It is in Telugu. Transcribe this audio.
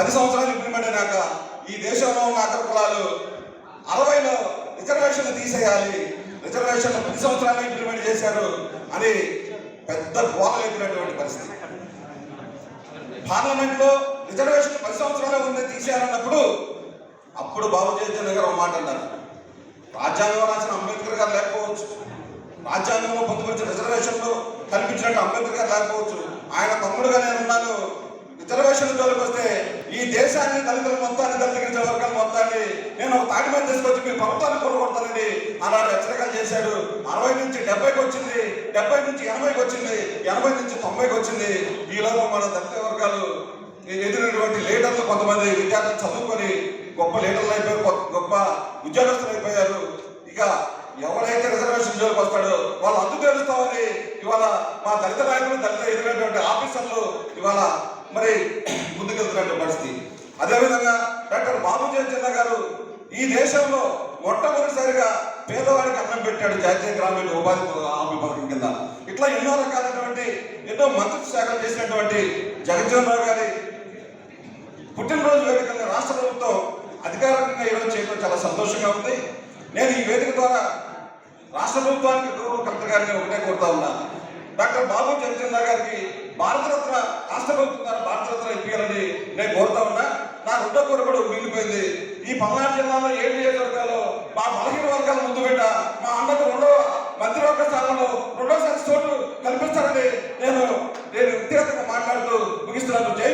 10 సంవత్సరాలు ఇంప్లిమెంట్ అయినాక ఈ దేశంలో ఉన్న అగ్ర కులాలు 60లో రిజర్వేషన్లు తీసేయాలి, రిజర్వేషన్లు 10 సంవత్సరాలు ఇంప్లిమెంట్ చేశారు అని పెద్ద గోడలు ఎత్తినటువంటి పరిస్థితి. పార్లమెంట్లో రిజర్వేషన్ 10 సంవత్సరాలు ఉంది తీసేయాలన్నప్పుడు అప్పుడు బాబు జయచంద్ర గారు ఒక మాట అన్నారు, రాజ్యాంగం రాసిన అంబేద్కర్ గారు లేకపోవచ్చు, రాజ్యాంగంలో పొందుపరిచిన రిజర్వేషన్లు కల్పించినట్టు అంబేద్కర్ గారు లేకపోవచ్చు, ఆయన తమ్ముడుగా నేనున్నాను, రిజర్వేషన్ జోలికి వస్తే ఈ దేశాన్ని దళితుల మొత్తాన్ని దళిత వర్గాల మొత్తాన్ని నేను ఒక తాటి మీద తీసుకొచ్చి మీ ప్రభుత్వాన్ని కొనుగొడతానని ఆనాడు హెచ్చరికలు చేశాడు. 60 నుంచి 70కి వచ్చింది, 70 నుంచి 80కి వచ్చింది, 80 నుంచి 90కి వచ్చింది. ఈలోపు మన దళిత వర్గాలు ఎదిరినటువంటి లీడర్లు కొంతమంది విద్యార్థులు చదువుకొని గొప్ప లీడర్లు అయిపోయారు, గొప్ప ఉద్యోగస్తులు అయిపోయారు. ఇక ఎవరైతే రిజర్వేషన్ జోలికి వస్తాడో వాళ్ళు అందుకు తెలుస్తామని ఇవాళ మా దళిత నాయకులు దళిత ఎదిగినటువంటి ఆఫీసర్లు ఇవాళ మరి ముందుకెళ్తున్నటువంటి పరిస్థితి. అదేవిధంగా డాక్టర్ బాబు జయచంద్ర గారు ఈ దేశంలో మొట్టమొదటిసారిగా పేదవాడికి అన్నం పెట్టాడు జాతీయ గ్రామీణ ఉపాధి హామీ పథకం కింద. ఇట్లా ఎన్నో రకాలైనటువంటి ఎన్నో మంత్రిత్వ శాఖలు చేసినటువంటి జగజ్జీవన్ రావు గారి పుట్టినరోజు వేడుకలను రాష్ట్ర ప్రభుత్వం అధికారికంగా ఈరోజు చేయడం చాలా సంతోషంగా ఉంది. నేను ఈ వేదిక ద్వారా రాష్ట్ర ప్రభుత్వానికి గౌరవ కలెక్టర్ గారిని ఒకటే కోరుతా ఉన్నా, డాక్టర్ బాబు జయచంద్ర గారికి భారతరత్న రాష్ట్ర ప్రభుత్వం ద్వారా భారతరత్న ఇప్పించాలని నేను కోరుతా ఉన్నా. నా రెండో కోరిక కూడా మిగిలిపోయింది. ఈ పల్నాడు జిల్లాలో 7 నియోజకవర్గాల్లో మా బలహీన వర్గాల ముందు పెట్ట మా అన్నకు రెండో మంత్రివర్గ స్థానంలో రెండోసారి చోటు కల్పిస్తారని నేను వ్యక్తిగతంగా మాట్లాడుతూ ముగిస్తున్నాను. జై